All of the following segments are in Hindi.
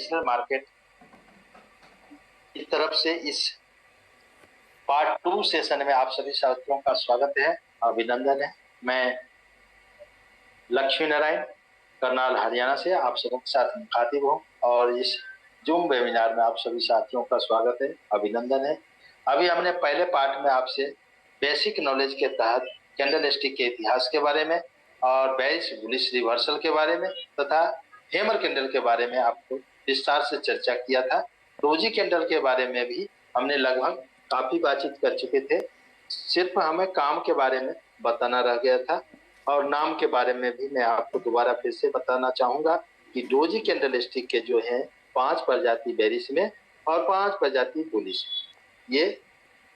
नेशनल मार्केट की तरफ से इस पार्ट 2 सेशन में आप सभी छात्रों का स्वागत है, अभिनंदन है। मैं लक्ष्मी नारायण करनाल हरियाणा से आप सबों के साथ मुखातिब हूँ और इस जूम वेबिनार में आप सभी साथियों का स्वागत है, अभिनंदन है। अभी हमने पहले पार्ट में आपसे बेसिक नॉलेज के तहत कैंडल स्टिक के इतिहास के बारे में और बेरिश बुलिश रिवर्सल के बारे में तथा हैमर कैंडल के बारे में आपको विस्तार से चर्चा किया था। डोजी कैंडल के बारे में भी हमने लगभग काफी बातचीत कर चुके थे, सिर्फ हमें काम के बारे में बताना रह गया था और नाम के बारे में भी मैं आपको दोबारा फिर से बताना चाहूंगा कि डोजी कैंडल स्टिक के जो है 5 प्रजाति बेरिश में और 5 प्रजाति बुलिश, ये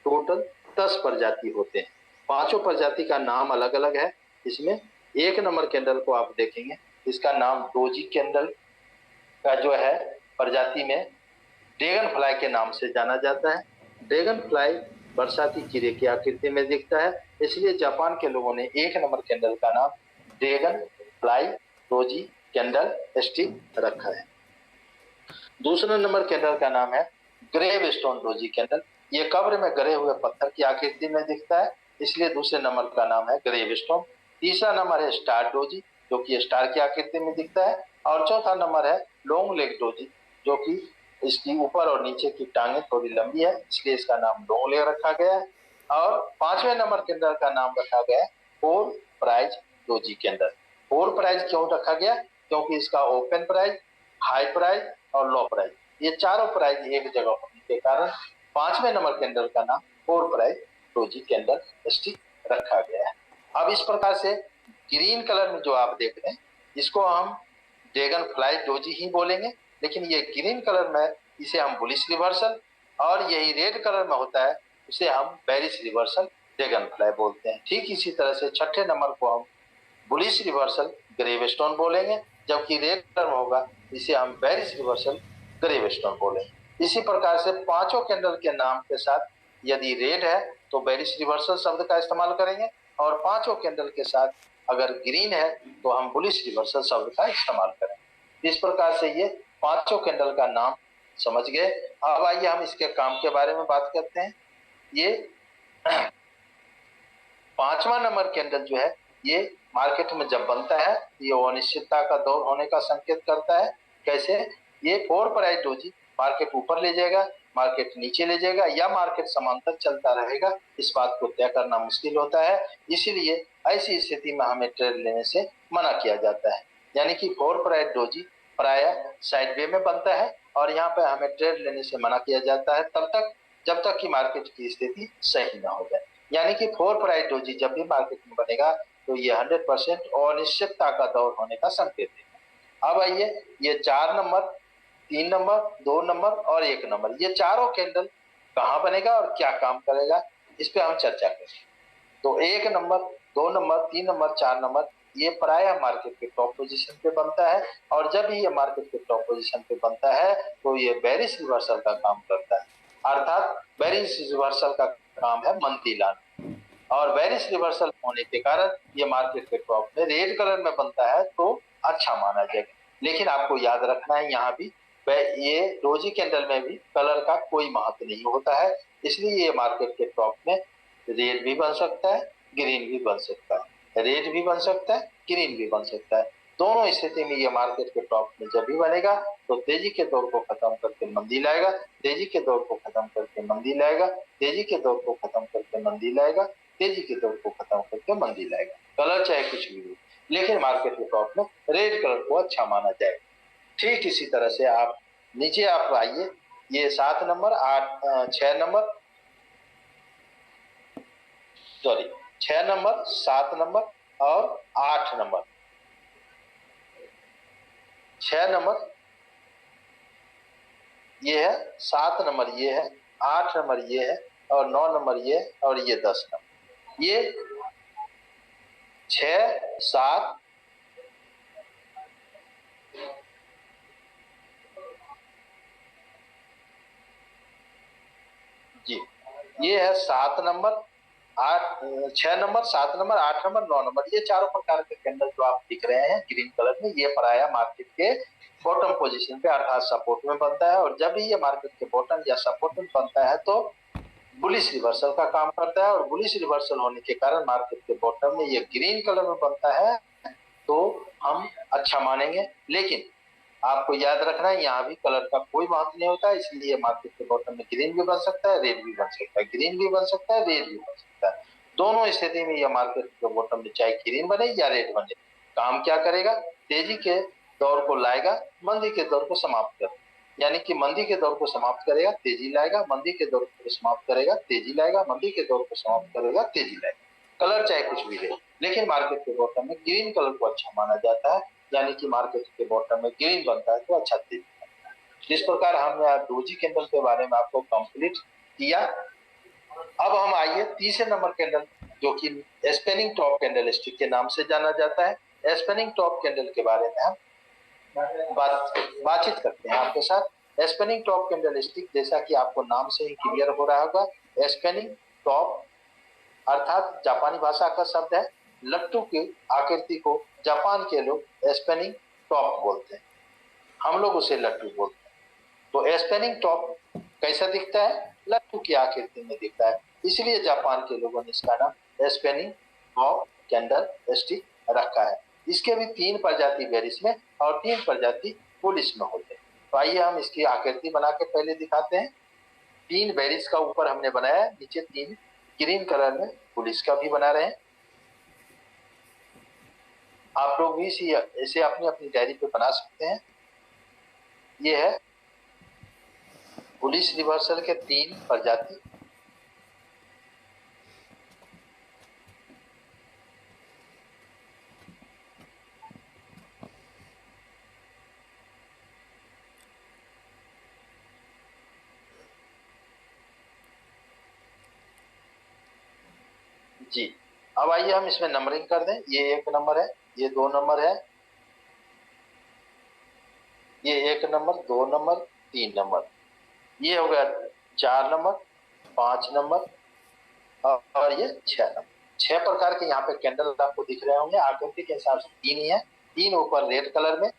टोटल 10 प्रजाति होते हैं। पांचों प्रजाति का नाम अलग अलग है। इसमें 1 नंबर कैंडल को आप देखेंगे, इसका नाम डोजी कैंडल का जो है प्रजाति में ड्रैगन फ्लाई के नाम से जाना जाता है। ड्रैगन फ्लाई बरसाती कीड़े की आकृति में दिखता है, इसलिए जापान के लोगों ने 1 नंबर कैंडल का नाम dragon fly doji candle stick रखा है। दूसरा नंबर कैंडल का नाम है ग्रेव स्टोन डोजी कैंडल। ये कब्र में गड़े हुए पत्थर की आकृति में दिखता है, इसलिए दूसरे नंबर का नाम है ग्रेव स्टोन। तीसरा नंबर है स्टार डोजी, जो कि स्टार की आकृति में दिखता है। और चौथा नंबर है लॉन्ग लेग डोजी, जो कि इसकी ऊपर और नीचे की टांगे थोड़ी लंबी है, इसलिए इसका नाम लॉन्ग लेग रखा गया है। और 5वें नंबर कैंडल का नाम रखा गया है four price doji candle. Four price क्यों रखा गया? क्योंकि इसका ओपन प्राइज, हाई प्राइज और लो प्राइज, ये चारों प्राइज एक जगह होने के कारण 5वें नंबर कैंडल का नाम four price doji candle stick रखा गया है। अब इस प्रकार से ग्रीन कलर में जो आप देख रहे हैं, इसको हम ड्रैगन फ्लाई डोजी ही बोलेंगे, लेकिन ये ग्रीन कलर में इसे हम बुलिश रिवर्सल, और यही रेड कलर में होता है उसे हम बेरिश रिवर्सल ड्रैगन फ्लाई बोलते हैं। ठीक इसी तरह से छठे नंबर को हम बुलिश रिवर्सल ग्रेवस्टोन बोलेंगे, जबकि रेड कलर में होगा इसे हम बेरिश रिवर्सल ग्रेवस्टोन बोलेंगे। इसी प्रकार से पांचों कैंडल के नाम के साथ यदि रेड है तो बेरिश रिवर्सल शब्द का इस्तेमाल करेंगे, और पांचों कैंडल के साथ अगर ग्रीन है तो हम बुलिश रिवर्सल शब्द का इस्तेमाल करेंगे। इस प्रकार से ये पांचों कैंडल का नाम समझ गए। अब आइए हम इसके काम के बारे में बात करते हैं। ये 5वां नंबर कैंडल जो है, ये मार्केट में जब बनता है ये अनिश्चितता का दौर होने का संकेत करता है। कैसे? ये फोर प्राइस डोजी मार्केट ऊपर ले जाएगा, मार्केट नीचे ले जाएगा, या मार्केट समांतर चलता रहेगा, इस बात को तय करना मुश्किल होता है। इसीलिए ऐसी स्थिति में हमें ट्रेड लेने से मना किया जाता है। यानी कि फोर प्राइस डोजी प्राय साइडवे में बनता है और यहाँ पे हमें ट्रेड लेने से मना किया जाता है तब तक जब तक कि मार्केट की स्थिति सही ना हो जाए। यानी कि फोर प्राइस डोजी जब भी मार्केट में बनेगा तो ये 100% अनिश्चितता का दौर होने का संकेत है। अब आइए, ये 4 नंबर, 3 नंबर, 2 नंबर और 1 नंबर, ये चारों कैंडल कहाँ बनेगा और क्या काम करेगा, इस पे हम चर्चा करेंगे। तो 1 नंबर, 2 नंबर, 3 नंबर, 4 नंबर, ये प्रायः मार्केट के टॉप पोजीशन पे बनता है, और जब भी ये मार्केट के टॉप पोजीशन पे बनता है तो ये बेरिश रिवर्सल का काम करता है। अर्थात बेरिश रिवर्सल का काम है मंदी लाना, और बेरिश रिवर्सल होने के कारण ये मार्केट के टॉप में रेड कलर में बनता है तो अच्छा माना जाएगा। लेकिन आपको याद रखना है, यहाँ भी ये डोजी कैंडल में भी कलर का कोई महत्व नहीं होता है, इसलिए ये मार्केट के टॉप में रेड भी बन सकता है, ग्रीन भी बन सकता है, रेड भी बन सकता है, ग्रीन भी बन सकता है। दोनों स्थिति में ये मार्केट के टॉप में जब भी बनेगा तो तेजी के दौर को खत्म करके मंदी लाएगा, तेजी के दौर को खत्म करके मंदी लाएगा, तेजी के दौर को खत्म करके मंदी लाएगा, तेजी के दौर को खत्म करके मंदी लाएगा। कलर चाहे कुछ भी हो, लेकिन मार्केट के टॉप में रेड कलर को अच्छा माना जाएगा। ठीक इसी तरह से आप नीचे आप आइए, ये 7 number, 6 number, sorry 6 number, 7 number और 8 नंबर, 6 नंबर ये है, 7 नंबर ये है, 8 नंबर ये है, और 9 नंबर ये है, और ये 10 नंबर। ये 6, 7, जी, ये है 7 number, 8 6 number, 7 number, 8 number, 9 number, ये चारों प्रकार के कैंडल जो आप दिख रहे हैं ग्रीन कलर में, ये पराया मार्केट के बॉटम पोजीशन पे अर्थात सपोर्ट में बनता है। और जब भी ये मार्केट के बॉटम या सपोर्ट में बनता है तो बुलिश रिवर्सल का काम करता है, और बुलिश रिवर्सल होने के कारण मार्केट के बॉटम में ये ग्रीन कलर में बनता है तो हम अच्छा मानेंगे। लेकिन आपको याद रखना है यहाँ भी कलर का कोई महत्व नहीं होता है, इसलिए मार्केट के बॉटम में ग्रीन भी बन सकता है, रेड भी बन सकता है, ग्रीन भी बन सकता है, रेड भी बन सकता है। दोनों स्थिति में यह मार्केट के बॉटम में चाहे ग्रीन बने या रेड बने, काम क्या करेगा, तेजी के दौर को लाएगा, मंदी के दौर को समाप्त कर, यानी कि मंदी के दौर को समाप्त करेगा, तेजी लाएगा, मंदी के दौर को समाप्त करेगा, तेजी लाएगा, मंदी के दौर को समाप्त करेगा, तेजी लाएगा। कलर चाहे कुछ भी रहे, लेकिन मार्केट के बॉटम में ग्रीन कलर को अच्छा माना जाता है, यानी कि मार्केट के बॉटम में ग्रीन बनता है तो अच्छा तेजी बनता है। इस प्रकार हमने डोजी कैंडल के बारे में आपको कंप्लीट किया। अब हम आइए तीसरे नंबर कैंडल जो कि स्पिनिंग टॉप कैंडल स्टिक के नाम से जाना जाता है। स्पिनिंग टॉप कैंडल के बारे में हम बातचीत करते हैं आपके साथ। स्पिनिंग टॉप कैंडल स्टिक, जैसा कि आपको नाम से ही क्लियर हो रहा होगा, स्पिनिंग टॉप अर्थात जापानी भाषा का शब्द है। लट्टू की आकृति को जापान के लोग स्पिनिंग टॉप बोलते हैं, हम लोग उसे लट्टू बोलते हैं। तो स्पिनिंग टॉप कैसा दिखता है, लट्टू की आकृति में दिखता है, इसलिए जापान के लोगों ने इसका नाम स्पिनिंग टॉप कैंडल स्टिक रखा है। इसके भी 3 प्रजाति बेरिश में और 3 प्रजाति बुलिश में होते हैं। तो आइए हम इसकी आकृति बना के पहले दिखाते हैं। 3 बेरिश का ऊपर हमने बनाया, नीचे 3 ग्रीन कलर में बुलिश का भी बना रहे हैं। आप लोग भी इसे अपनी अपनी डायरी पे बना सकते हैं। ये है बुलिश रिवर्सल के 3 प्रजाति। जी, अब आइए हम इसमें नंबरिंग कर दें। ये 1 नंबर है, ये 2 नंबर है, ये 1 नंबर, 2 नंबर, 3 नंबर, ये हो गया 4 नंबर, 5 नंबर और ये 6 नंबर। 6 प्रकार के यहाँ पे कैंडल आपको दिख रहे होंगे। आकृति के हिसाब से 3 ही है, 3 ऊपर रेड कलर में,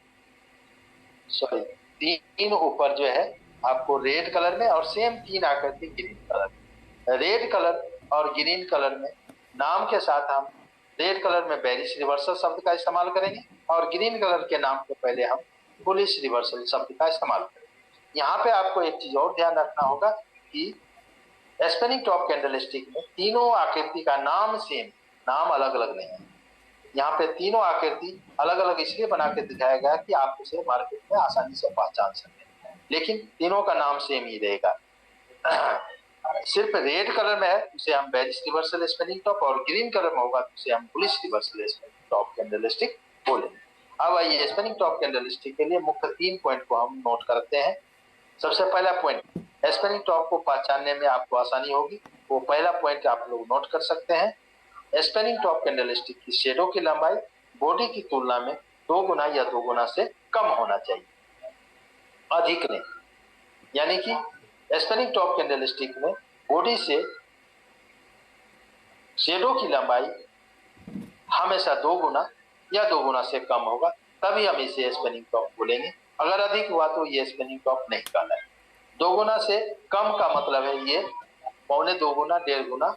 सॉरी 3 ऊपर जो है आपको रेड कलर में, और सेम 3 आकृति ग्रीन कलर में। रेड कलर और ग्रीन कलर में नाम के साथ हम रेड कलर में बेरिश रिवर्सल शब्द का इस्तेमाल करेंगे, और ग्रीन कलर के नाम के पहले हम बुलिश रिवर्सल शब्द का इस्तेमाल करेंगे। यहाँ पे आपको एक चीज और ध्यान रखना होगा कि स्पिनिंग टॉप कैंडल स्टिक में तीनों आकृति का नाम सेम, नाम अलग अलग नहीं है। यहाँ पे तीनों आकृति अलग अलग इसलिए बना के दिखाया गया कि आप उसे मार्केट में आसानी से पहचान सकें, लेकिन तीनों का नाम सेम ही रहेगा। सिर्फ रेड कलर में है उसे हम बेरिश रिवर्सल स्पिनिंग टॉप, और ग्रीन कलर में होगा तो उसे हम bullish reversal spinning top candle stick बोलेंगे। अब आइए स्पिनिंग टॉप कैंडल स्टिक के लिए मुख्य 3 पॉइंट को हम नोट करते हैं। सबसे पहला पॉइंट, स्पिनिंग टॉप को पहचानने में आपको आसानी होगी, वो पहला पॉइंट आप लोग नोट कर सकते हैं। स्पिनिंग टॉप कैंडल स्टिक की शेडो की लंबाई बॉडी की तुलना में 2 गुना या 2 गुना से कम होना चाहिए, अधिक नहीं। यानी कि स्पिनिंग टॉप कैंडल स्टिक में बॉडी से शेडो की लंबाई हमेशा 2 गुना या 2 गुना से कम होगा, तभी हम इसे स्पिनिंग टॉप बोलेंगे। अगर अधिक हुआ तो ये स्पिनिंग टॉप नहीं कहलाए। 2 गुना से कम का मतलब है ये 1.25 गुना, 1.5 गुना,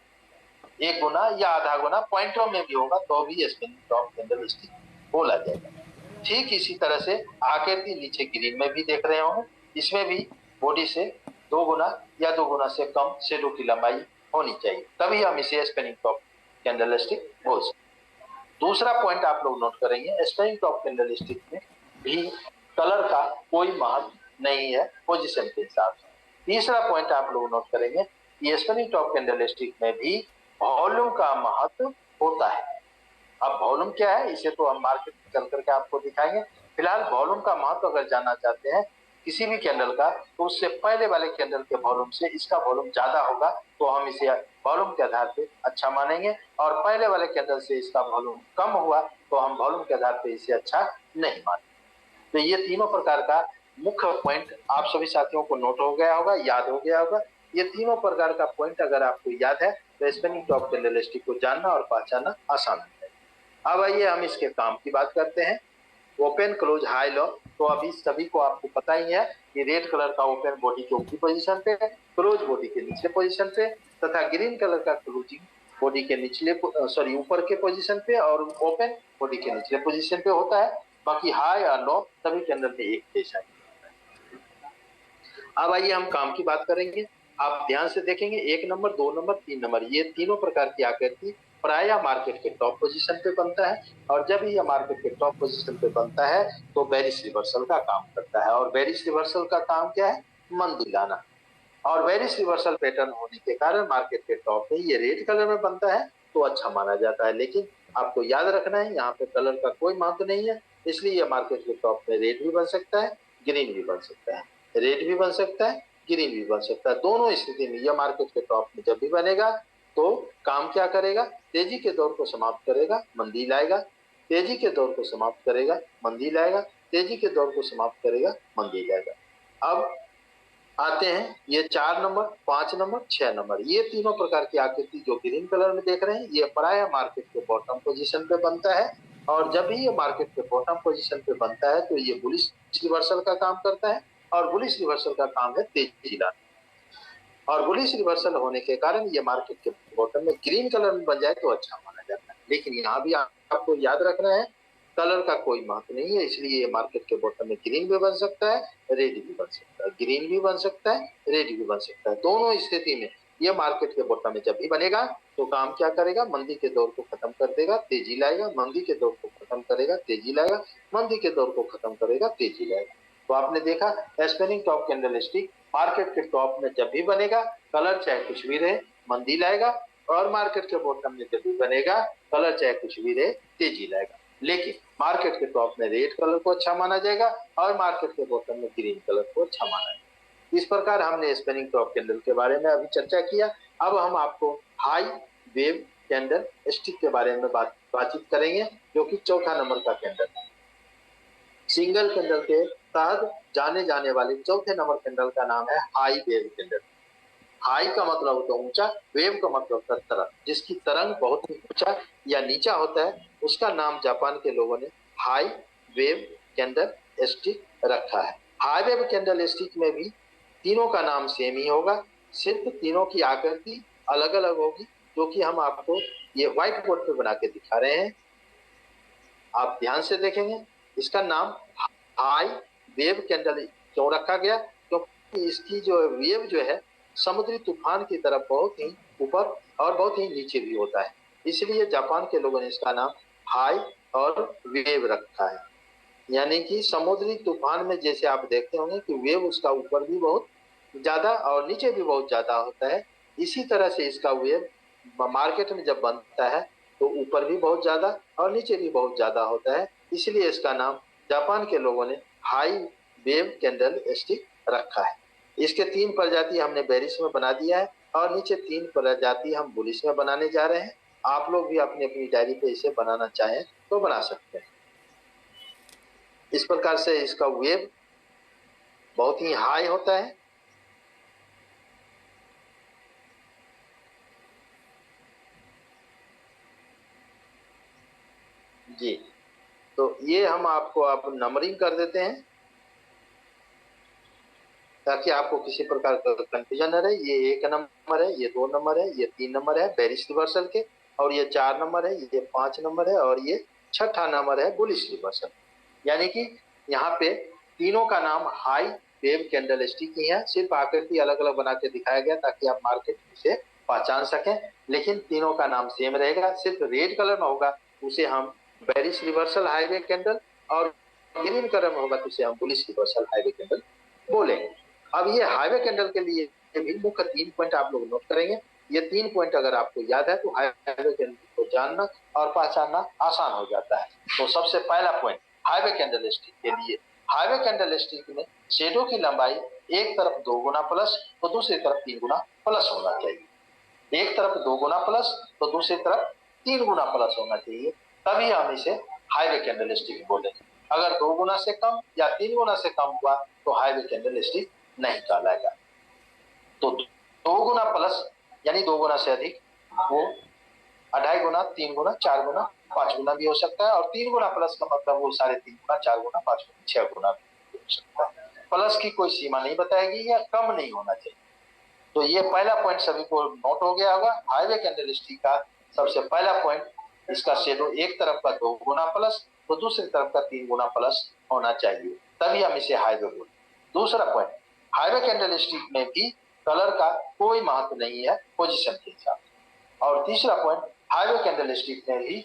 1 गुना या आधा गुना, पॉइंटों में भी होगा तो भी स्पिनिंग टॉप कैंडल स्टिक बोला जाएगा। ठीक इसी तरह से आकृति नीचे ग्रीन में भी देख रहे होंगे, इसमें भी बॉडी से 2 गुना या 2 गुना से कम शेडो की लंबाई होनी चाहिए, तभी हम इसे स्पिनिंग टॉप कैंडल स्टिक बोल सकते। दूसरा पॉइंट आप लोग नोट करेंगे, स्पिनिंग टॉप कैंडल स्टिक में भी कलर का कोई महत्व नहीं है पोजीशन के हिसाब से। तीसरा पॉइंट आप लोग नोट करेंगे कि स्पिनिंग टॉप कैंडल स्टिक में भी वॉल्यूम का महत्व होता है। अब वॉल्यूम क्या है इसे तो हम मार्केट में चल करके आपको दिखाएंगे। फिलहाल वॉल्यूम का महत्व अगर जानना चाहते हैं किसी भी कैंडल का, तो उससे पहले वाले कैंडल के वॉल्यूम से इसका वॉल्यूम ज्यादा होगा तो हम इसे वॉल्यूम के आधार पे अच्छा मानेंगे, और पहले वाले कैंडल से इसका वॉल्यूम कम हुआ तो हम वॉल्यूम के आधार पे इसे अच्छा नहीं मानेंगे। तो ये तीनों प्रकार का मुख्य पॉइंट आप सभी साथियों को नोट हो गया होगा, याद हो गया होगा। ये तीनों प्रकार का पॉइंट अगर आपको याद है तो स्पिनिंग टॉप कैंडलस्टिक को जानना और पहचानना आसान है। अब आइए हम इसके काम की बात करते हैं। ओपन क्लोज हाई लो, तो अभी सभी को आपको पता ही है कि रेड कलर का ओपन बॉडी के ऊपरी पोजीशन पे, क्लोज बॉडी के निचले पोजीशन पे, तथा ग्रीन कलर का क्लोजिंग बॉडी के निचले ऊपर के पोजीशन पे और ओपन बॉडी के निचले पोजीशन पे होता है। बाकी हाई और लो सभी कैंडल में एक जैसा है। अब आइए हम काम की बात करेंगे। आप ध्यान से देखेंगे 1 नंबर 2 नंबर 3 नंबर ये तीनों प्रकार की आकृति प्राय मार्केट के टॉप पोजीशन पे बनता है, और जब यह मार्केट के टॉप पोजीशन पे बनता है तो बेरिश रिवर्सल का काम करता है। और बेरिश रिवर्सल का काम क्या है? मंदी लाना। और बेरिश रिवर्सल पैटर्न होने के कारण मार्केट के टॉप में ये रेड कलर में बनता है तो अच्छा माना जाता है। लेकिन आपको याद रखना है यहाँ पे कलर का कोई महत्व नहीं है, इसलिए यह मार्केट के टॉप में रेड भी बन सकता है, ग्रीन भी बन सकता है। रेड भी बन सकता है, ग्रीन भी बन सकता है। दोनों स्थिति में यह मार्केट के टॉप में जब भी बनेगा तो काम क्या करेगा? तेजी के दौर को समाप्त करेगा, मंदी लाएगा। तेजी के दौर को समाप्त करेगा, मंदी लाएगा। तेजी के दौर को समाप्त करेगा, मंदी लाएगा। अब आते हैं ये 4 नंबर 5 नंबर 6 नंबर, ये तीनों प्रकार की आकृति जो ग्रीन कलर में देख रहे हैं ये प्राय मार्केट के बॉटम पोजीशन पे बनता है। और जब भी ये मार्केट के बॉटम पोजीशन पे बनता है तो ये बुलिश रिवर्सल का काम करता है, और बुलिश रिवर्सल का काम है तेजी लाना। और बुलिश रिवर्सल होने के कारण ये मार्केट के बॉटम में ग्रीन कलर में बन जाए तो अच्छा माना जाता है। लेकिन यहाँ भी आपको याद रखना है कलर का कोई महत्व नहीं है, इसलिए ये मार्केट के बॉटम में ग्रीन भी बन सकता है, रेड भी बन सकता है। ग्रीन भी बन सकता है, रेड भी बन सकता है। दोनों स्थिति में ये मार्केट के बॉटम में जब भी बनेगा तो काम क्या करेगा? मंदी के दौर को खत्म कर देगा, तेजी लाएगा। मंदी के दौर को खत्म करेगा, तेजी लाएगा। मंदी के दौर को खत्म करेगा, तेजी लाएगा। तो आपने देखा स्पिनिंग टॉप कैंडलस्टिक मार्केट के टॉप में जब भी बनेगा कलर चाहे कुछ भी रहे मंदी लाएगा, और मार्केट के बॉटम में जब भी बनेगा कलर चाहे कुछ भी रहे तेजी लाएगा। लेकिन मार्केट के टॉप में रेड कलर को अच्छा माना जाएगा और मार्केट के बॉटम में ग्रीन कलर को अच्छा माना जाएगा। इस प्रकार हमने स्पिनिंग टॉप कैंडल के बारे में अभी चर्चा किया। अब हम आपको हाई वेव कैंडल स्टिक के बारे में बातचीत करेंगे, जो कि चौथा नंबर का कैंडल है। सिंगल कैंडल के तहत जाने जाने वाले चौथे नंबर कैंडल का नाम है हाई वेव कैंडल। हाई का मतलब होता है ऊंचा, वेव का मतलब होता है तरंग। जिसकी तरंग बहुत ही ऊंचा या नीचा होता है उसका नाम जापान के लोगों ने हाई वेव कैंडल स्टिक रखा है। हाई वेव कैंडल स्टिक में भी तीनों का नाम सेम ही होगा, सिर्फ तीनों की आकृति अलग अलग होगी, जो कि हम आपको ये व्हाइट बोर्ड पे बना के दिखा रहे हैं। आप ध्यान से देखेंगे इसका नाम हाई वेव कैंडल क्यों रखा गया? क्योंकि इसकी जो वेव जो है समुद्री तूफान की तरफ बहुत ही ऊपर और बहुत ही नीचे भी होता है, इसलिए जापान के लोगों ने इसका नाम हाई और वेव रखा है। यानी कि समुद्री तूफान में जैसे आप देखते होंगे कि वेव उसका ऊपर भी बहुत ज्यादा और नीचे भी बहुत ज्यादा होता है, इसी तरह से इसका वेव मार्केट में जब बनता है तो ऊपर भी बहुत ज्यादा और नीचे भी बहुत ज्यादा होता है, इसलिए इसका नाम जापान के लोगों ने हाई वेव कैंडल स्टिक रखा है। इसके 3 प्रजाति हमने बेरिश में बना दिया है और नीचे 3 प्रजाति हम बुलिश में बनाने जा रहे हैं। आप लोग भी अपनी अपनी डायरी पे इसे बनाना चाहें तो बना सकते हैं। इस प्रकार से इसका वेव बहुत ही हाई होता है। जी, तो ये हम आपको अब नंबरिंग कर देते हैं ताकि आपको किसी प्रकार का कंफ्यूजन न रहे। ये 1 नंबर है, ये 2 नंबर है, ये 3 नंबर है बेरिश रिवर्सल के, और ये 4 नंबर है, ये 5 नंबर है, और ये छठा नंबर है बुलिश रिवर्सल। यानी कि यहाँ पे तीनों का नाम हाई वेव कैंडल स्टिक ही है, सिर्फ आकृति अलग अलग बना के दिखाया गया ताकि आप मार्केट से पहचान सकें। लेकिन तीनों का नाम सेम रहेगा, सिर्फ रेड कलर में होगा उसे हम बेरिश रिवर्सल हाईवे कैंडल, और ग्रीन कलर में होगा तो उसे हम बुलिश रिवर्सल हाईवे कैंडल बोलेंगे। अब ये हाईवे कैंडल के लिए भी मुख्य 3 पॉइंट आप लोग नोट करेंगे। ये 3 पॉइंट अगर आपको याद है तो हाईवे कैंडल को जानना और पहचानना आसान हो जाता है। तो सबसे पहला पॉइंट हाईवे कैंडल स्टिक के लिए, हाईवे कैंडल स्टिक में शेडो की लंबाई एक तरफ 2 गुना प्लस तो दूसरी तरफ 3 गुना प्लस होना चाहिए। एक तरफ 2 गुना प्लस तो दूसरी तरफ 3 गुना प्लस होना चाहिए, तभी हम इसे हाईवे कैंडल स्टिक बोलेंगे। अगर 2 गुना से कम या 3 गुना से कम हुआ तो हाईवे कैंडल स्टिक नहीं कहलाएगा। तो 2 गुना प्लस यानी 2 गुना से अधिक, वो 2.5 गुना, 3 गुना, 4 गुना, 5 गुना भी हो सकता है। और 3 गुना प्लस का मतलब वो 3.5 गुना, 4 गुना, 5 गुना, 6 गुना भी हो सकता है। प्लस की कोई सीमा नहीं बताएगी या कम नहीं होना चाहिए। तो ये पहला पॉइंट सभी को नोट हो गया होगा। हाईवे कैंडलस्टिक का सबसे पहला पॉइंट, इसका शेडो एक तरफ का 2 गुना प्लस तो दूसरी तरफ का 3 गुना प्लस होना चाहिए, तभी हम इसे हाईवे बोलते हैं। दूसरा पॉइंट, हाईवे कैंडलस्टिक में भी कलर का कोई महत्व नहीं है पोजीशन के हिसाब से। और तीसरा पॉइंट, हाईवे कैंडलस्टिक में भी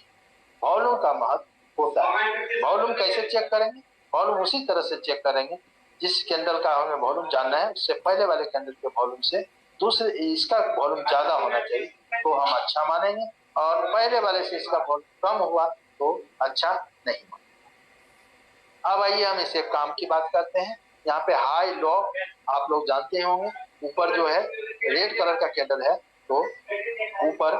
वॉल्यूम का महत्व होता है। वॉल्यूम कैसे चेक करेंगे? वॉल्यूम उसी तरह से चेक करेंगे, जिस कैंडल का हमें वॉल्यूम जानना है उससे पहले वाले कैंडल के वॉल्यूम से दूसरे इसका वॉल्यूम ज्यादा होना चाहिए तो हम अच्छा मानेंगे, और पहले वाले से इसका वॉल्यूम कम हुआ तो अच्छा नहीं मानेंगे। अब आइए हम इसे काम की बात करते हैं। यहाँ पे हाई लो आप लोग जानते होंगे। ऊपर जो है रेड कलर का कैंडल है तो ऊपर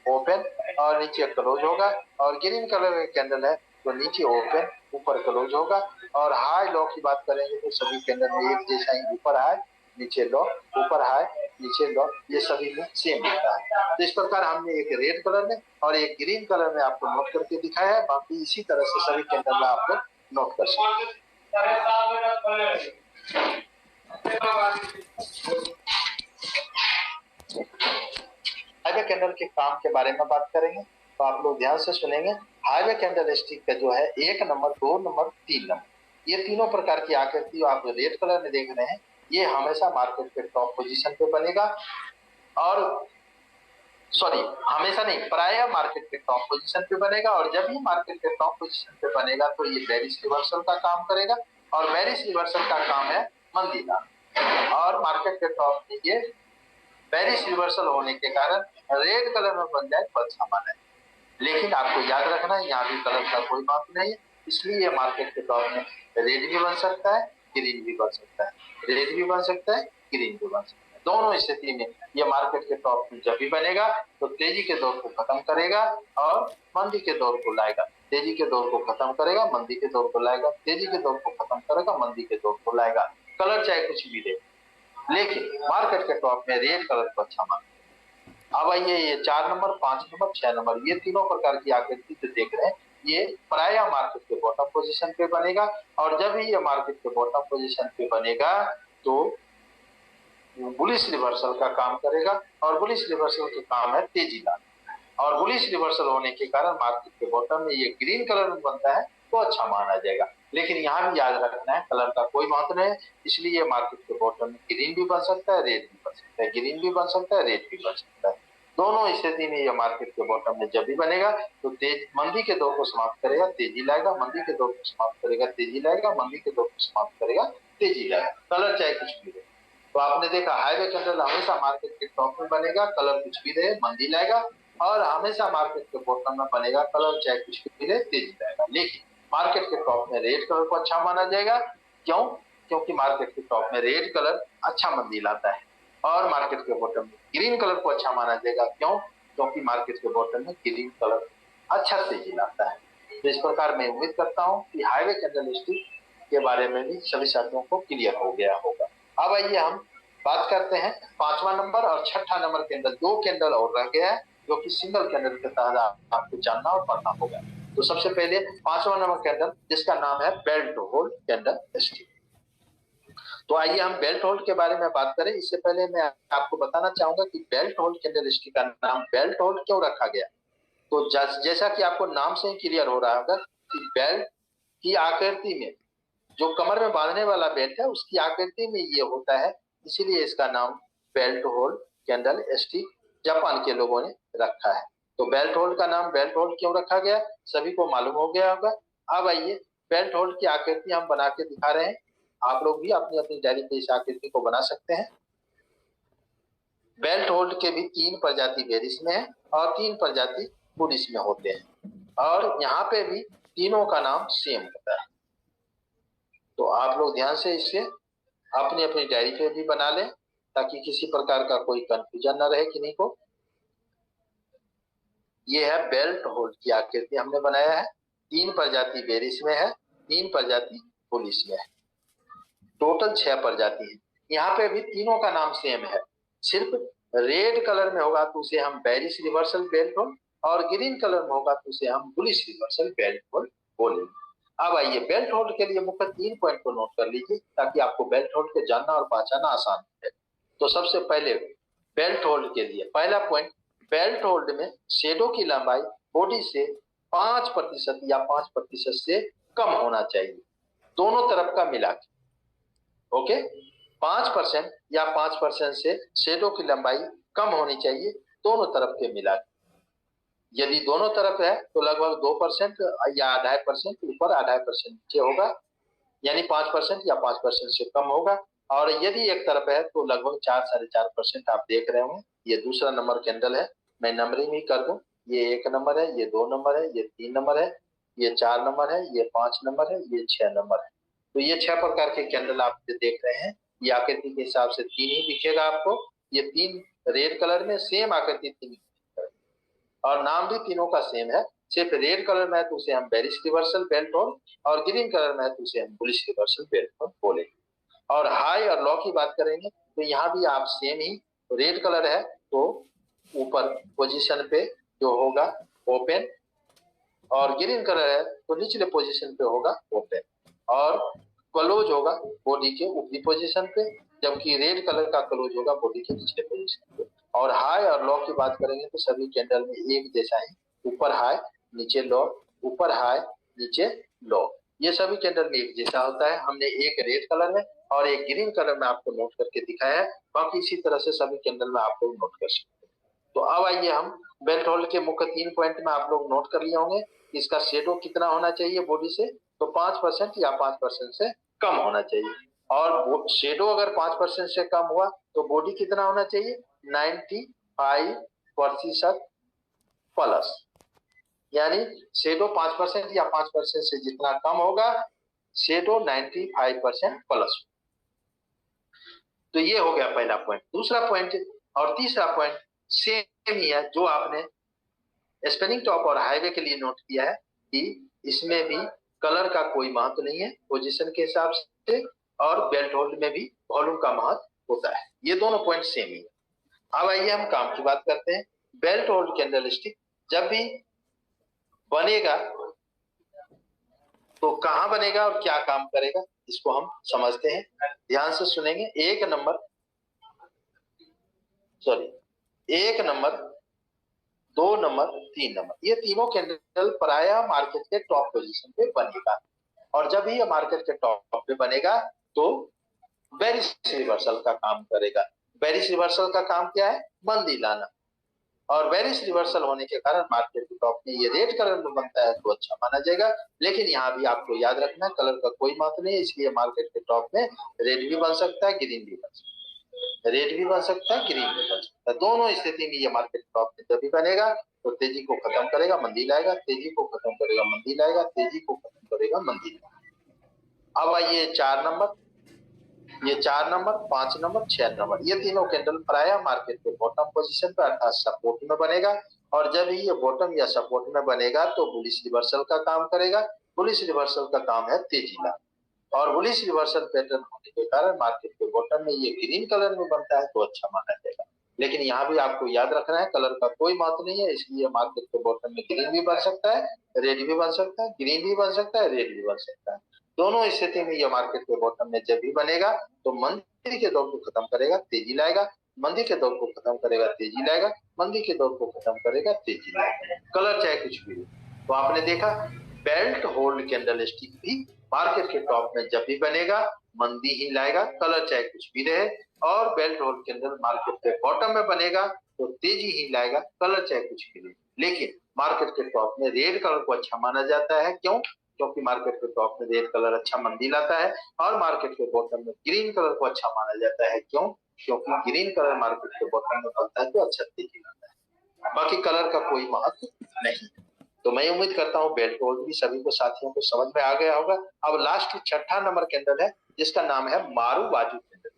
ओपन और नीचे क्लोज होगा, और ग्रीन कलर का कैंडल है तो नीचे ओपन ऊपर क्लोज होगा। और हाई लो की बात करेंगे तो सभी कैंडल में एक जैसा ही ऊपर हाई नीचे लो, ऊपर हाई नीचे लो, ये सभी में सेम होता है। तो इस प्रकार हमने एक रेड कलर में और एक ग्रीन कलर में आपको नोट करके दिखाया है। बाकी इसी तरह से सभी कैंडल में आप लोग नोट कर सकते हैं। हाईवे कैंडल के काम के बारे में बात करेंगे तो आप लोग ध्यान से सुनेंगे। हाईवे कैंडल स्टिक का जो है 1 नंबर, 2 नंबर, 3 नंबर, ये तीनों प्रकार की आकृति आप जो रेड कलर में देख रहे हैं ये हमेशा मार्केट के टॉप पोजीशन पे बनेगा। और सॉरी, हमेशा नहीं, प्राय मार्केट के टॉप पोजीशन पे बनेगा। और जब भी मार्केट के टॉप पोजीशन पे बनेगा तो ये बेरिश रिवर्सल का काम करेगा, और बेरिश रिवर्सल का काम है मंदी लाना। और मार्केट के टॉप में ये बेरिश रिवर्सल होने के कारण रेड कलर में बन जाए तो अच्छा माना है। लेकिन आपको याद रखना है यहाँ भी कलर का कोई बात नहीं है, इसलिए ये मार्केट के टॉप में रेड भी बन सकता है, ग्रीन भी बन सकता है, रेड भी बन सकता है, ग्रीन भी बन सकता है। दोनों स्थिति में ये मार्केट के टॉप में जब भी बनेगा तो तेजी के दौर को खत्म करेगा और मंदी के दौर को लाएगा। तेजी के दौर को खत्म करेगा, मंदी के दौर को लाएगा, तेजी के दौर को खत्म करेगा, मंदी के दौर को लाएगा। कलर चाहे कुछ भी दे, लेकिन मार्केट के टॉप में रेड कलर को अच्छा मानते हैं। अब आइए ये 4 नंबर, 5 नंबर, 6 नंबर, ये तीनों प्रकार की आकृति जो देख रहे हैं ये प्राय मार्केट के बॉटम पोजीशन पे बनेगा। और जब भी ये मार्केट के बॉटम पोजीशन पे बनेगा तो बुलिश रिवर्सल का काम करेगा, और बुलिश रिवर्सल का काम है तेजी लाना। और बुलिश रिवर्सल होने के कारण मार्केट के बॉटम में ये ग्रीन कलर में बनता है तो अच्छा माना जाएगा। लेकिन यहाँ भी याद रखना है कलर का कोई महत्व नहीं है, इसलिए मार्केट के बॉटम में ग्रीन भी बन सकता है, रेड भी बन सकता है, ग्रीन भी बन सकता है, रेड भी बन सकता है। दोनों स्थिति में ये मार्केट के बॉटम में जब भी बनेगा तो तेज मंदी के दौर को समाप्त करेगा, तेजी लाएगा, मंदी के दौर को समाप्त करेगा, तेजी लाएगा, मंदी के दौर को समाप्त करेगा, तेजी लाएगा। कलर चाहे कुछ भी रहे। तो आपने देखा हाईवे कैंडल हमेशा मार्केट के टॉप में बनेगा, कलर कुछ भी रहे मंदी लाएगा, और हमेशा मार्केट के बॉटम में बनेगा, कलर चाहे कुछ भी रहे तेजी लाएगा। लेकिन मार्केट के टॉप में रेड कलर को अच्छा माना जाएगा। क्यों? क्योंकि मार्केट के टॉप में रेड कलर अच्छा मंदी लाता है, और मार्केट के बॉटम में ग्रीन कलर को अच्छा माना जाएगा। क्यों? क्योंकि मार्केट के बॉटम में ग्रीन कलर अच्छा तेजी लाता है। तो इस प्रकार मैं उम्मीद करता हूँ कि हाईवे कैंडलस्टिक के बारे में भी सभी साथियों को क्लियर हो गया होगा। अब आइए हम बात करते हैं 5वां नंबर और 6ठा नंबर कैंडल, 2 कैंडल और रह गया है जो कि सिंगल कैंडल के तहत आपको जानना और पढ़ना होगा। तो सबसे पहले 5वां नंबर कैंडल जिसका नाम है बेल्ट होल्ड कैंडल स्टिक। तो आइए हम बेल्ट होल्ड के बारे में बात करें। इससे पहले मैं आपको बताना चाहूंगा कि बेल्ट होल्ड कैंडल स्टिक का नाम बेल्ट होल्ड क्यों रखा गया। तो जैसा कि आपको नाम से ही क्लियर हो रहा होगा कि बेल्ट की आकृति में जो कमर में बांधने वाला बेल्ट है उसकी आकृति में ये होता है, इसीलिए इसका नाम belt hold candle stick Japan के लोगों ने रखा है। तो बेल्ट होल्ड का नाम बेल्ट होल्ड क्यों रखा गया सभी को मालूम हो गया होगा। अब आइए बेल्ट होल्ड की आकृति हम बना के दिखा रहे हैं, आप लोग भी अपनी अपनी डायरी पे इस आकृति को बना सकते हैं। बेल्ट होल्ड के भी 3 प्रजाति बेरिश में है और 3 प्रजाति बुलिश में होते हैं, और यहाँ पे भी तीनों का नाम सेम होता है। तो आप लोग ध्यान से इसे अपनी अपनी डायरी पे भी बना लें ताकि किसी प्रकार का कोई कंफ्यूजन न रहे किन्हीं को। ये है बेल्ट होल्ड की आकृति हमने बनाया है। 3 प्रजाति बेरिश में है, 3 प्रजाति बुलिश में है, टोटल 6 प्रजाति है। यहाँ पे भी तीनों का नाम सेम है, सिर्फ रेड कलर में होगा तो उसे हम बेरिश रिवर्सल बेल्ट होल्ड, और ग्रीन कलर में होगा तो उसे हम बुलिश रिवर्सल बेल्ट होल्ड बोलेंगे। अब आइए बेल्ट होल्ड के लिए मुख्य 3 पॉइंट को नोट कर लीजिए ताकि आपको बेल्ट होल्ड के जानना और पहचानना आसान है। तो सबसे पहले बेल्ट होल्ड के लिए पहला पॉइंट, बेल्ट होल्ड में शेडो की लंबाई बॉडी से 5% या 5% से कम होना चाहिए, दोनों तरफ का मिला के। ओके, 5% या 5% से शेडो की लंबाई कम होनी चाहिए, दोनों तरफ के मिला के। यदि दोनों तरफ है तो लगभग 2% या 2.5% ऊपर 2.5% नीचे होगा, यानी 5% या 5% से कम होगा। और यदि एक तरफ है तो लगभग 4-4.5% आप देख रहे होंगे। ये दूसरा नंबर कैंडल है, मैं नंबरिंग ही कर दूं। ये 1 नंबर है, ये 2 नंबर है, ये 3 नंबर है, ये 4 नंबर है, ये 5 नंबर है, ये 6 नंबर है। तो ये 6 प्रकार के कैंडल आप देख रहे हैं। ये आकृति के हिसाब से 3 ही दिखेगा आपको। ये 3 रेड कलर में सेम आकृति 3 और नाम भी तीनों का सेम है। सिर्फ रेड कलर में है तो उसे हम बेरिश रिवर्सल बेल्ट होल्ड, और ग्रीन कलर में है तो उसे हम बुलिश रिवर्सल बेल्ट होल्ड बोलेंगे। और हाई और लो की बात करेंगे तो यहाँ भी आप सेम ही, रेड कलर है तो ऊपर पोजीशन पे जो होगा ओपन, और ग्रीन कलर है तो निचले पोजीशन पे होगा ओपन, और क्लोज होगा बॉडी के ऊपरी पोजीशन पे, जबकि रेड कलर का क्लोज होगा बॉडी के निचले पोजीशन पे। और हाई और लो की बात करेंगे तो सभी कैंडल में एक जैसा ही, ऊपर हाई नीचे लो, ऊपर हाई नीचे लो, ये सभी कैंडल में एक जैसा होता है। हमने एक रेड कलर में और एक ग्रीन कलर में आपको नोट करके दिखाया है, बाकी इसी तरह से सभी कैंडल में आप लोग नोट कर सकते हैं। तो अब आइए हम बेल्ट होल्ड के मुख्य 3 पॉइंट में आप लोग नोट कर लिए होंगे। इसका शेडो कितना होना चाहिए बॉडी से, तो 5% या 5% से कम होना चाहिए। और शेडो अगर 5% से कम हुआ तो बॉडी कितना होना चाहिए, 95% प्लस, यानी शेडो 5% या 5% से जितना कम होगा शेडो 95% प्लस। तो ये हो गया पहला पॉइंट। दूसरा पॉइंट और तीसरा पॉइंट सेम ही है जो आपने स्पिनिंग टॉप और हाईवे के लिए नोट किया है कि इसमें भी कलर का कोई महत्व नहीं है पोजीशन के हिसाब से, और बेल्ट होल्ड में भी वॉल्यूम का महत्व होता है। ये दोनों पॉइंट सेम ही है। अब आइए हम काम की बात करते हैं। बेल्ट होल्ड कैंडलस्टिक जब भी बनेगा तो कहां बनेगा और क्या काम करेगा, इसको हम समझते हैं, ध्यान से सुनेंगे। एक नंबर, 2 नंबर, 3 नंबर, ये तीनों कैंडल प्रायः मार्केट के टॉप पोजीशन पे बनेगा। और जब ही ये मार्केट के टॉप पे बनेगा तो बेरिश रिवर्सल का काम करेगा। बेरिश रिवर्सल का काम क्या है, मंदी लाना। और बेरिश रिवर्सल होने के कारण मार्केट के टॉप में ये रेड कलर में बनता है तो अच्छा माना जाएगा। लेकिन यहाँ भी आपको याद रखना कलर का कोई महत्व नहीं है, इसलिए मार्केट के टॉप में रेड भी बन सकता है, ग्रीन भी बन सकता है, रेड भी बन सकता है, ग्रीन भी बन सकता है। दोनों स्थिति में ये मार्केट टॉप में जब भी बनेगा तो तेजी को खत्म करेगा, मंदी लाएगा, तेजी को खत्म करेगा, मंदी लाएगा, तेजी को खत्म करेगा, मंदी लाएगा। अब आइए 4 नंबर, ये 4 नंबर, 5 नंबर, 6 नंबर, ये तीनों कैंडल प्रायः मार्केट के बॉटम पोजीशन पर अर्थात सपोर्ट में बनेगा। और जब ही ये बॉटम या सपोर्ट में बनेगा तो बुलिश रिवर्सल का काम करेगा। बुलिश रिवर्सल का काम है तेजी लाना, और बुलिश रिवर्सल पैटर्न होने के कारण मार्केट के बॉटम में ये ग्रीन कलर में बनता है तो अच्छा माना जाएगा। लेकिन यहाँ भी आपको याद रखना है कलर का कोई महत्व नहीं है, इसलिए मार्केट के बॉटम में ग्रीन भी बन सकता है, रेड भी बन सकता है, ग्रीन भी बन सकता है, रेड भी बन सकता है। दोनों स्थिति में ये मार्केट के बॉटम में जब भी बनेगा तो मंदी के दौर को खत्म करेगा, तेजी लाएगा, मंदी के दौर को खत्म करेगा, तेजी लाएगा, मंदी के दौर को खत्म करेगा, तेजी लाएगा, कलर चाहे कुछ भी हो। तो आपने देखा बेल्ट होल्ड कैंडलस्टिक भी मार्केट के टॉप में जब भी बनेगा मंदी ही लाएगा, कलर चाहे कुछ भी रहे। और बेल्ट होल्ड कैंडल मार्केट के बॉटम में बनेगा तो तेजी ही लाएगा, कलर चाहे कुछ भी रहे। लेकिन मार्केट के टॉप में रेड कलर को अच्छा माना जाता है, क्यों, क्योंकि मार्केट के टॉप में रेड कलर अच्छा मंदी लाता है। और मार्केट के बॉटम में ग्रीन कलर को अच्छा माना जाता है, क्यों, क्योंकि ग्रीन कलर मार्केट के बॉटम में बनता है तो अच्छा तेजी लाता है। बाकी कलर का कोई महत्व नहीं। तो मैं उम्मीद करता हूँ बेल्ट होल्ड भी सभी को साथियों को समझ में आ गया होगा। अब लास्ट 6ठा नंबर कैंडल है जिसका नाम है मारू बाजू कैंडल।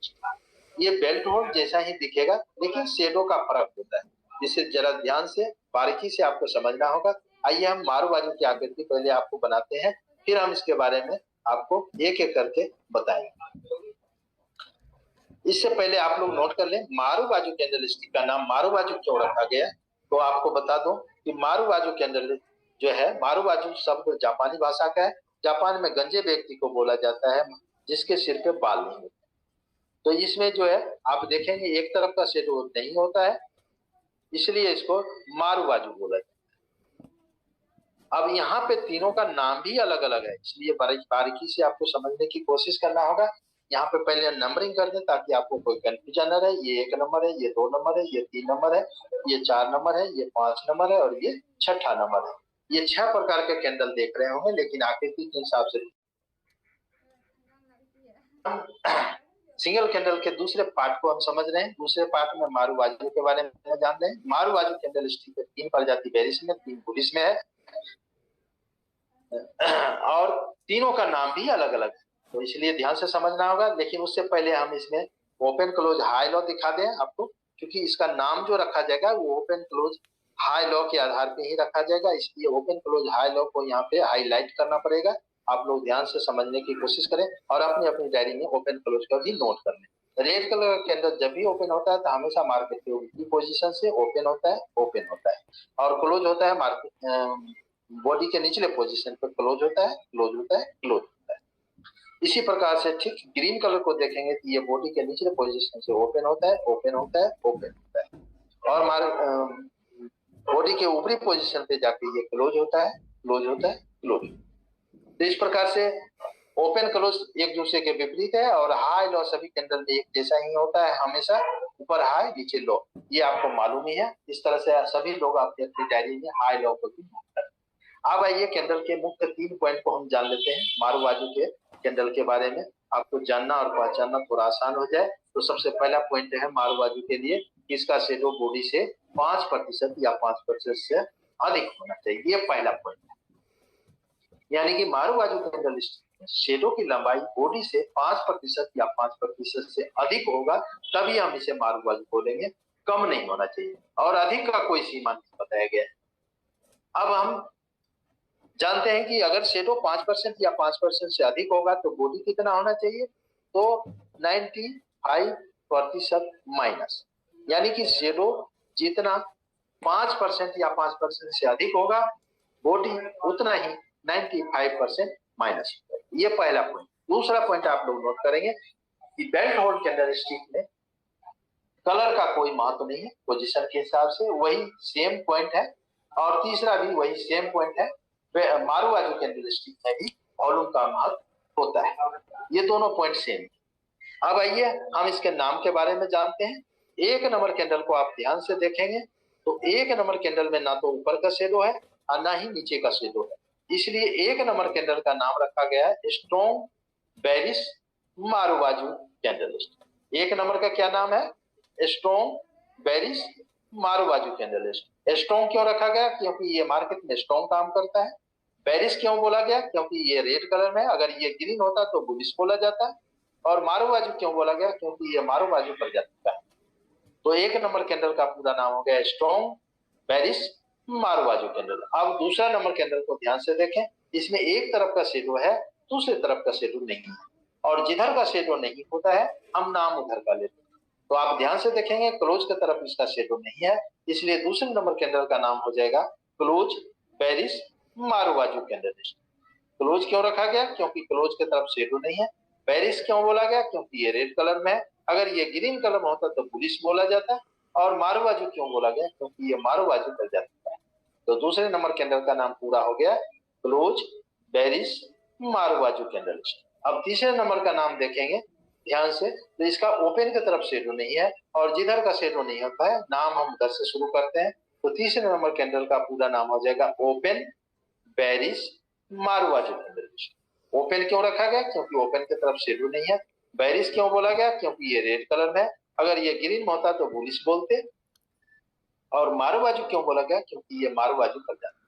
ये बेल्ट होल्ड जैसा ही दिखेगा लेकिन शेडो का फर्क होता है, जिसे जरा ध्यान से बारीकी से आपको समझना होगा। आइए हम मारू बाजू की आकृति पहले आपको बनाते हैं, फिर हम इसके बारे में आपको एक एक करके बताएंगे। इससे पहले आप लोग नोट कर लें मारुबाजू कैंडलस्टिक का नाम मारुबाजू क्यों रखा गया। तो आपको बता दूं कि मारुबाजू कैंडल जो है, मारुबाजू शब्द जापानी भाषा का है। जापान में गंजे व्यक्ति को बोला जाता है जिसके सिर पे बाल नहीं होते। तो इसमें जो है आप देखेंगे एक तरफ का शेडो नहीं होता है, इसलिए इसको मारुबाजू बोला जाता है। अब यहाँ पे तीनों का नाम भी अलग अलग है, इसलिए बारीकी से आपको समझने की कोशिश करना होगा। यहाँ पे पहले नंबरिंग कर दें ताकि आपको कोई कंफ्यूजन न रहे। ये 1 नंबर है, ये 2 नंबर है, ये 3 नंबर है, ये 4 नंबर है, ये 5 नंबर है और ये 6ठा नंबर है। ये 6 प्रकार के कैंडल देख रहे होंगे, लेकिन आकृति के हिसाब से सिंगल कैंडल के दूसरे पार्ट को हम समझ रहे हैं। दूसरे पार्ट में मारुबाजू के बारे में जान रहे हैं। मारुबाजू कैंडल स्टिक के 3 प्रजाति बेरिस में, 3 बुलिस में है और तीनों का नाम भी अलग अलग है, तो इसलिए ध्यान से समझना होगा। लेकिन उससे पहले हम इसमें ओपन क्लोज हाई लॉ दिखा दें आपको, क्योंकि इसका नाम जो रखा जाएगा वो ओपन क्लोज हाई लॉ के आधार पे ही रखा जाएगा, इसलिए ओपन क्लोज हाई लॉ को यहाँ पे हाईलाइट करना पड़ेगा। आप लोग ध्यान से समझने की कोशिश करें और अपनी अपनी डायरी में ओपन क्लोज का भी नोट कर लें। रेड कलर का कैंडल जब भी ओपन होता है तो हमेशा मार्केट के ऊपरी पोजीशन से ओपन होता है और क्लोज होता है मार्केट बॉडी के निचले पोजीशन पर क्लोज होता है, क्लोज होता है, क्लोज होता है। इसी प्रकार से ठीक ग्रीन कलर को देखेंगे तो ये बॉडी के निचले पोजीशन से ओपन होता है, ओपन होता है, ओपन होता है और हमारे बॉडी के ऊपरी पोजीशन पे जाके ये क्लोज होता है, क्लोज होता है, क्लोज। तो इस प्रकार से ओपन क्लोज एक दूसरे के विपरीत है और हाई लो सभी कैंडल में एक जैसा ही होता है, हमेशा ऊपर हाई नीचे लो, ये आपको मालूम ही है। इस तरह से सभी लोग अपनी अपनी डायरी में हाई लो को भी नोट करें। अब आइए कैंडल के मुख्य 3 पॉइंट को हम जान लेते हैं मारुबाजू के कैंडल के बारे में। आपको जानना और पहचानना थोड़ा आसान हो जाए तो सबसे पहला पॉइंट है मारुबाजू के लिए, इसका शेडो बॉडी से 5% या 5% से अधिक होना चाहिए। ये पहला पॉइंट है, यानी कि मारुबाजू कैंडल शेडो की लंबाई बॉडी से 5% या 5% से अधिक होगा तभी हम इसे मारुबाजू बोलेंगे, कम नहीं होना चाहिए और अधिक का कोई सीमा नहीं बताया गया है। अब हम जानते हैं कि अगर शेडो 5% या 5% से अधिक होगा तो बॉडी कितना होना चाहिए, तो 95% माइनस, यानी कि शेडो जितना 5% या 5% से अधिक होगा बॉडी उतना ही 95% माइनस। ये पहला पॉइंट। दूसरा पॉइंट आप लोग नोट करेंगे कि बेल्ट होल्ड कैंडल स्टिक में कलर का कोई महत्व नहीं है, पोजीशन के हिसाब से वही सेम पॉइंट है और तीसरा भी वही सेम पॉइंट है, मारुबाजू कैंडल स्टिक में भी वॉल्यूम का महत्व होता है। ये दोनों पॉइंट सेम है। अब आइए हम इसके नाम के बारे में जानते हैं। 1 नंबर कैंडल को आप ध्यान से देखेंगे तो 1 नंबर कैंडल में ना तो ऊपर का शेडो है और ना ही नीचे का शेडो है, इसलिए 1 नंबर कैंडल का नाम रखा गया है strong bearish marubozu candlestick. 1 number का क्या नाम है, strong bearish marubozu candlestick. Strong क्यों रखा गया, क्योंकि ये मार्केट में स्ट्रॉन्ग काम करता है। बेरिश क्यों बोला गया, क्योंकि ये रेड कलर में है, अगर ये ग्रीन होता तो बुलिश बोला जाता। और मारुबाजू क्यों बोला गया, क्योंकि ये मारुबाजू प्रजाति का है। तो 1 नंबर कैंडल का पूरा नाम हो गया स्ट्रॉन्ग बेरिश मारुबाजू कैंडल। अब दूसरा नंबर कैंडल को ध्यान से देखें, इसमें एक तरफ का शेडो है, दूसरी तरफ का शेडो नहीं है और जिधर का शेडो नहीं होता है हम नाम उधर का लेते हैं। तो आप ध्यान से देखेंगे क्लोज की तरफ इसका शेडो नहीं है, इसलिए दूसरे नंबर कैंडल का नाम हो जाएगा close bearish marubozu candle. Close क्यों रखा गया, क्योंकि क्लोज की तरफ शेडो नहीं है। बेरिश क्यों बोला गया, क्योंकि ये रेड कलर में है, अगर ये ग्रीन कलर में होता तो बुलिश बोला जाता। और मारुबाजू क्यों बोला गया, क्योंकि ये मारुबाजू प्रजाति का है। तो दूसरे नंबर कैंडल का नाम पूरा हो गया क्लोज बेरिश मारुबाजू कैंडल। अब तीसरे नंबर का नाम देखेंगे ध्यान से, तो इसका ओपन की तरफ शेडो नहीं है और जिधर का शेडो नहीं होता है नाम हम उधर से शुरू करते हैं। तो तीसरे नंबर कैंडल का पूरा नाम हो जाएगा open bearish marubozu candle. Open क्यों रखा गया, क्योंकि ओपन की तरफ शेडो नहीं है। बेरिश क्यों बोला गया, क्योंकि ये रेड कलर में है, अगर ये ग्रीन में होता तो बुलिश बोलते। और मारुबाजू क्यों बोला गया, क्योंकि ये मारुबाजू प्रजाति है।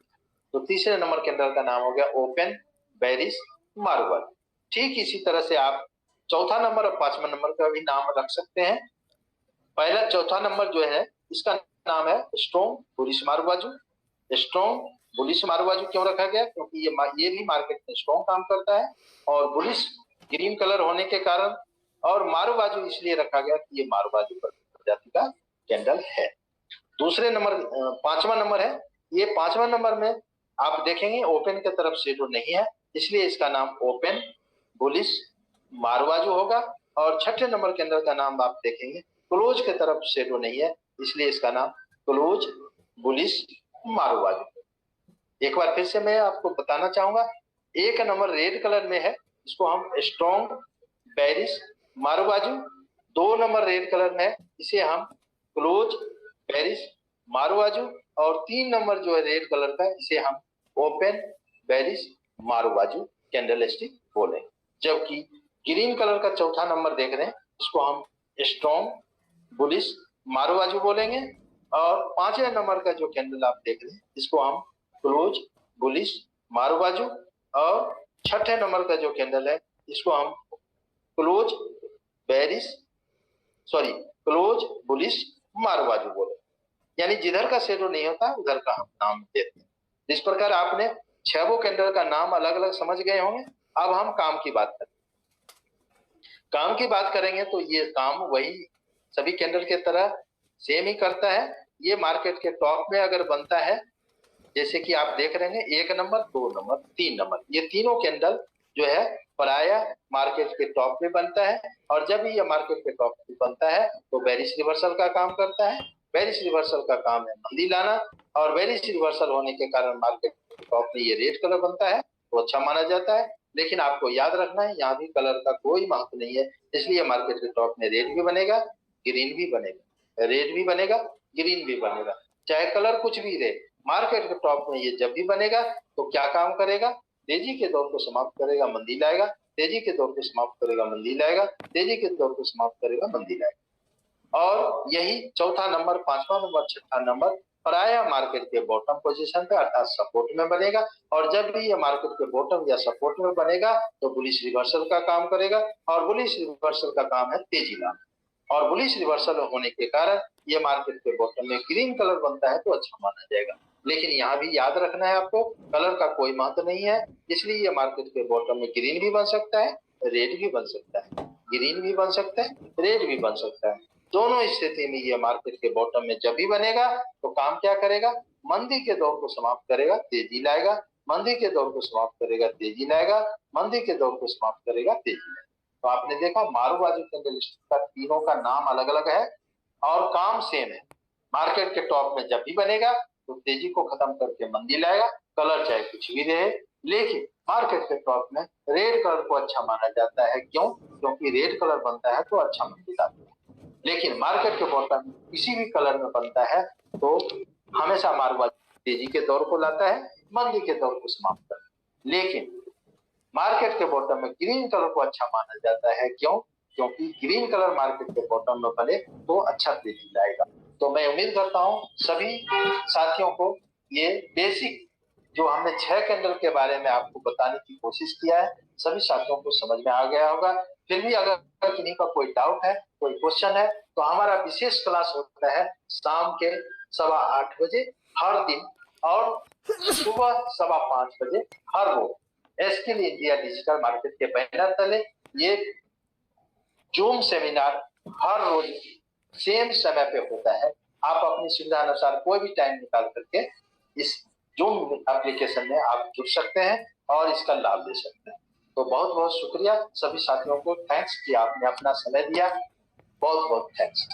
तो तीसरे नंबर कैंडल का नाम हो गया ओपन बेरिश मारुबाजू। ठीक इसी तरह से आप चौथा नंबर और 5वां नंबर का भी नाम रख सकते हैं। पहला चौथा नंबर जो है इसका नाम है स्ट्रॉन्ग बुलिश मारुबाजू। स्ट्रॉन्ग बुलिश मारुबाजू क्यों रखा गया, क्योंकि ये भी मार्केट में स्ट्रॉन्ग काम करता है और बुलिश ग्रीन कलर होने के कारण और मारुबाजू इसलिए रखा गया कि ये मारुबाजू प्रजाति का कैंडल है। दूसरे नंबर 5वां नंबर है। ये 5वां नंबर में आप देखेंगे ओपन की तरफ शेडो नहीं है, इसलिए इसका नाम ओपन बुलिश मारुबाजू होगा। और छठे नंबर कैंडल का नाम आप देखेंगे क्लोज की तरफ शेडो नहीं है, इसलिए इसका नाम क्लोज बुलिश मारुबाजू। एक बार फिर से मैं आपको बताना चाहूंगा, एक नंबर रेड कलर में है, इसको हम strong bearish marubozu. 2 number red colour में है, इसे हम क्लोज बेरिश मारुबाजू। और 3 नंबर जो है रेड कलर का, इसे हम open bearish marubozu candle stick बोले। जबकि ग्रीन कलर का चौथा नंबर देख रहे हैं, इसको हम स्ट्रॉन्ग बुलिश मारुबाजू बोलेंगे। और 5वें नंबर का जो कैंडल आप देख रहे हैं, इसको हम क्लोज बुलिश मारुबाजू। और छठे नंबर का जो कैंडल है, इसको हम क्लोज क्लोज बुलिश मारुबाजू बोले। यानी जिधर का शेडो नहीं होता उधर का हम नाम देते हैं। इस प्रकार आपने 6 कैंडल का नाम अलग अलग समझ गए होंगे। अब हम काम की बात करें। काम की बात करेंगे तो ये काम वही सभी कैंडल के तरह सेम ही करता है। ये मार्केट के टॉप में अगर बनता है, जैसे कि आप देख रहे हैं 1 नंबर 2 नंबर 3 नंबर, ये तीनों कैंडल जो है प्राय मार्केट के टॉप पे बनता है। और जब ये मार्केट के टॉप पे बनता है तो बेरिश रिवर्सल का काम करता है। बेरिश रिवर्सल का काम है मंदी लाना, और बेरिश रिवर्सल होने के कारण मार्केट के टॉप में ये रेड कलर बनता है तो अच्छा माना जाता है। लेकिन आपको याद रखना है, यहाँ भी कलर का कोई महत्व नहीं है, इसलिए मार्केट के टॉप में रेड भी बनेगा, ग्रीन भी बनेगा, रेड भी बनेगा, ग्रीन भी बनेगा, चाहे कलर कुछ भी रहे। मार्केट के टॉप में ये जब भी बनेगा तो क्या काम करेगा? तेजी के दौर को समाप्त करेगा, मंदी लाएगा, तेजी के दौर को समाप्त करेगा, मंदी लाएगा, तेजी के दौर को समाप्त करेगा, मंदी लाएगा। और यही चौथा नंबर, 5वां नंबर, 6ठा नंबर प्राय मार्केट के बॉटम पोजीशन पे अर्थात सपोर्ट में बनेगा। और जब भी ये मार्केट के बॉटम या सपोर्ट में बनेगा तो बुलिश रिवर्सल का काम करेगा। और बुलिश रिवर्सल का काम है तेजी लाना। और बुलिश रिवर्सल होने के कारण ये मार्केट के बॉटम में ग्रीन कलर बनता है तो अच्छा माना जाएगा। लेकिन यहाँ भी याद रखना है आपको, कलर का कोई महत्व नहीं है, इसलिए ये मार्केट के बॉटम में ग्रीन भी बन सकता है, रेड भी बन सकता है, ग्रीन भी बन सकता है, रेड भी बन सकता है। दोनों स्थिति में ये मार्केट के बॉटम में जब भी बनेगा तो काम क्या करेगा? मंदी के दौर को समाप्त करेगा, तेजी लाएगा, मंदी के दौर को समाप्त करेगा, तेजी लाएगा, मंदी के दौर को समाप्त करेगा, तेजी लाएगा। तो आपने देखा मारुबाजू कैंडल स्टिक का तीनों का नाम अलग अलग है और काम सेम है। मार्केट के टॉप में जब भी बनेगा तो तेजी को खत्म करके मंदी लाएगा, कलर चाहे कुछ भी रहे। लेकिन मार्केट के टॉप में रेड कलर को अच्छा माना जाता है। क्यों? क्योंकि रेड कलर बनता है तो अच्छा मंदी लाता है। लेकिन मार्केट के बॉटम किसी भी कलर में बनता है तो हमेशा मारुबाजू तेजी के दौर को लाता है, मंदी के दौर को समाप्त करता है। लेकिन मार्केट के बॉटम में ग्रीन कलर को अच्छा माना जाता है। क्यों? क्योंकि ग्रीन कलर मार्केट के बॉटम में बने तो अच्छा तेजी लाएगा। तो मैं उम्मीद करता हूं सभी साथियों को ये बेसिक जो हमने 6 कैंडल के बारे में आपको बताने की कोशिश किया है, सभी साथियों को समझ में आ गया होगा। फिर भी अगर किन्हीं का कोई डाउट है, कोई क्वेश्चन है, तो हमारा विशेष क्लास होता है शाम के 8:15 बजे हर दिन और सुबह 5:15 बजे हर रोज स्किल इंडिया डिजिटल मार्केट के बैनर तले ये जूम सेमिनार हर रोज सेम समय पे होता है। आप अपनी सुविधा अनुसार कोई भी टाइम निकाल करके इस जूम एप्लीकेशन में आप जुड़ सकते हैं और इसका लाभ ले सकते हैं। तो बहुत बहुत शुक्रिया सभी साथियों को, थैंक्स कि आपने अपना समय दिया, बहुत बहुत थैंक्स।